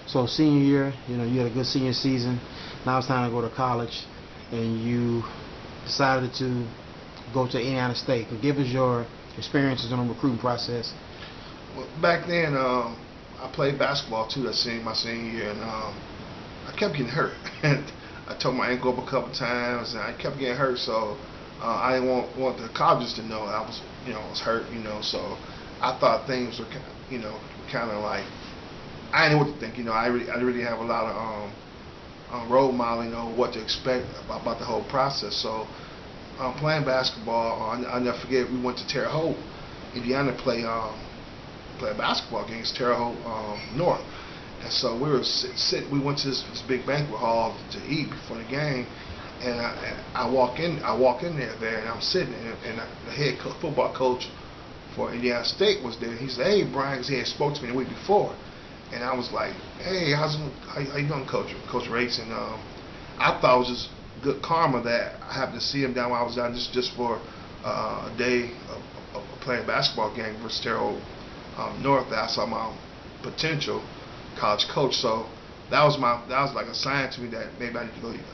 So senior year, you had a good senior season. Now it's time to go to college, and you decided to go to Indiana State. Give us your experiences on the recruiting process. Well, back then, I played basketball too. My senior year, and I kept getting hurt. And I tore my ankle up a couple times, and I kept getting hurt. So I didn't want the colleges to know I was, was hurt. So I thought things were, kind of like I didn't know what to think. I really have a lot of role modeling on what to expect about the whole process. So playing basketball, I'll never forget. We went to Terre Haute, Indiana, to play a basketball against Terre Haute North. And so we were sitting. We went to this big banquet hall to eat before the game, and I walk in there, and I'm sitting, and the head football coach for Indiana State was there. He said, "Hey, Brian," he had spoke to me the week before, and I was like, "Hey, how you doing, Coach Race?" And I thought it was just good karma that I happened to see him down while I was down just for a day of playing a basketball game versus Terre Haute North. That I saw my potential college coach. So that was like a sign to me that maybe I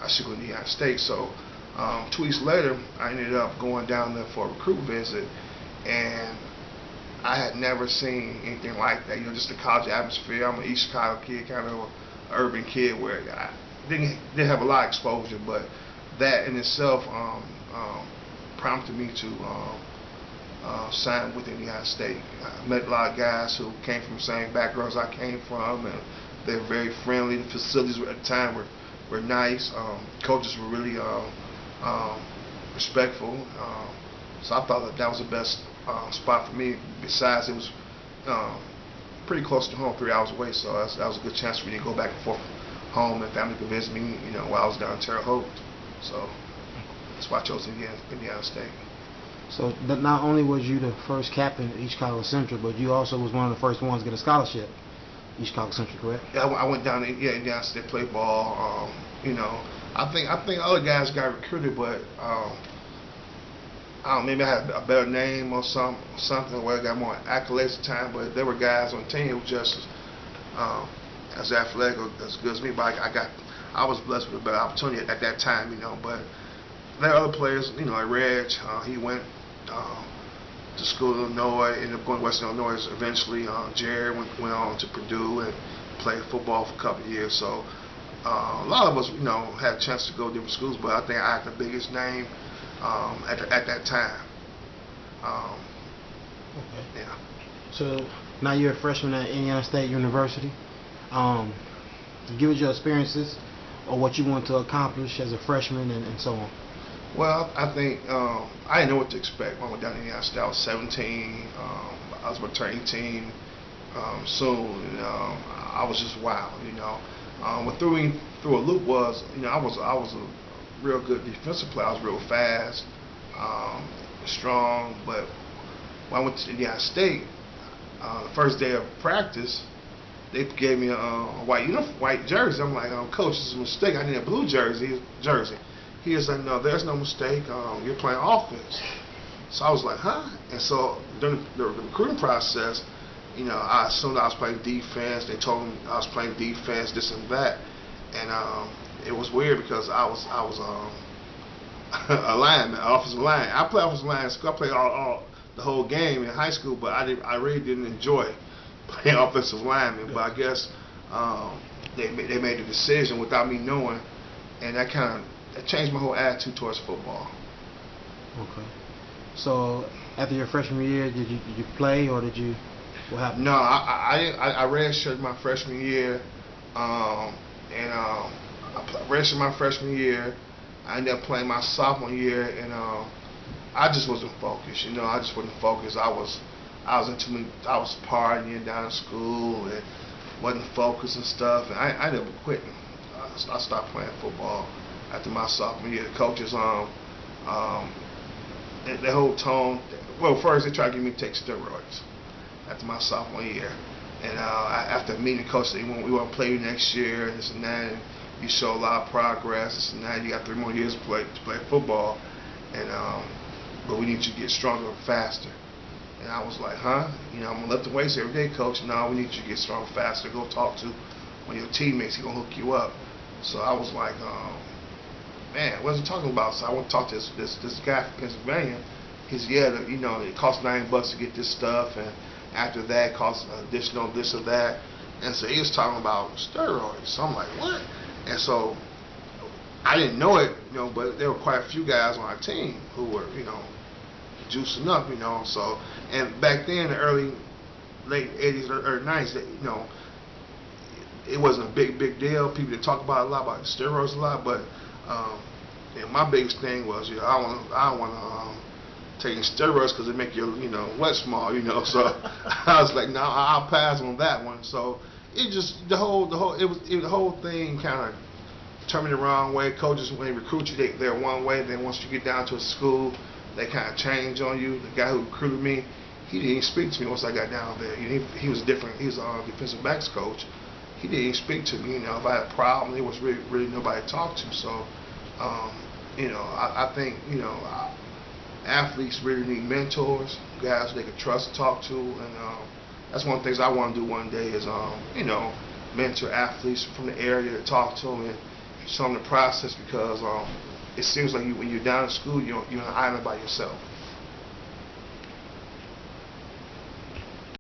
should go to the United States. So 2 weeks later, I ended up going down there for a recruit visit, and I had never seen anything like that. Just the college atmosphere. I'm an East Chicago kid, kind of an urban kid where I didn't have a lot of exposure, but that in itself prompted me to sign with the United States. I met a lot of guys who came from the same backgrounds I came from, and they were very friendly. The facilities at the time were nice. Coaches were really respectful. So I thought that was the best spot for me. Besides, it was pretty close to home, 3 hours away. So that was a good chance for me to go back and forth home, and family could visit me, while I was down in Terre Haute. So that's why I chose Indiana State. So not only was you the first captain at East Chicago Central, but you also was one of the first ones to get a scholarship. East Chicago Central, correct? Yeah, I went down to Indiana State, played ball. I think other guys got recruited, but I don't know, maybe I had a better name or something where I got more accolades at the time. But there were guys on the team who just as athletic or as good as me. But I was blessed with a better opportunity at that time. But there are other players, like Reg. He went to school in Illinois, ended up going to Western Illinois eventually. Jared went on to Purdue and played football for a couple of years. So a lot of us, had a chance to go to different schools, but I think I had the biggest name at that time. Okay. Yeah. So now you're a freshman at Indiana State University. Give us your experiences or what you want to accomplish as a freshman and so on. Well, I think I didn't know what to expect when I went down to Indiana State. I was 17. I was about to turn 18 soon, and I was just wild. What threw me through a loop was, I was a real good defensive player. I was real fast, strong. But when I went to Indiana State, the first day of practice, they gave me a white jersey. I'm like, Coach, this is a mistake. I need a blue jersey. He was like, no, there's no mistake. You're playing offense. So I was like, huh? And so during the recruiting process, I assumed I was playing defense. They told me I was playing defense, this and that. And it was weird because I was a lineman, offensive line. I played offensive line in school. I played all the whole game in high school, but I really didn't enjoy playing offensive lineman. But I guess they made a decision without me knowing, and that changed my whole attitude towards football. Okay. So after your freshman year, did you play or what happened? No, I redshirted my freshman year, and I redshirted my freshman year. I ended up playing my sophomore year, and I just wasn't focused. I just wasn't focused. I was partying down in school and wasn't focused and stuff. And I ended up quitting. I stopped playing football after my sophomore year. The coaches, the whole tone. Well, first they tried to get me to take steroids after my sophomore year, and after meeting the coach, we want to play you next year, and this and that. And you show a lot of progress, this and that. You got 3 more years to play football, and but we need you to get stronger and faster. And I was like, huh? I'm gonna lift the weights every day, coach. No, we need you to get stronger, faster. Go talk to one of your teammates, he gonna hook you up. So I was like, man, what is he talking about? So I went to talk to this guy from Pennsylvania. He's you know, it costs $9 to get this stuff, and after that, it costs additional this or that. And so he was talking about steroids. So I'm like, what? And so I didn't know it, you know, but there were quite a few guys on our team who were, you know, juicing up, you know. So, and back then, the late 80s or early 90s, you know, it wasn't a big deal. People didn't talk about it a lot, about steroids a lot, but you know, my biggest thing was, you know, I don't want to taking steroids because it make your, you know, wet small, you know. So I was like, no, I'll pass on that one. So it just the whole thing kind of turned me the wrong way. Coaches, when they recruit you, they're one way. Then once you get down to a school, they kind of change on you. The guy who recruited me, he didn't speak to me once I got down there. He was different. He was a defensive backs coach. He didn't speak to me. You know, if I had a problem, there was really nobody to talk to. So, you know, I think, you know, athletes really need mentors, guys they can trust to talk to, and that's one of the things I want to do one day is, you know, mentor athletes from the area to talk to them and show them the process, because it seems like when you're down in school, you're on an island by yourself.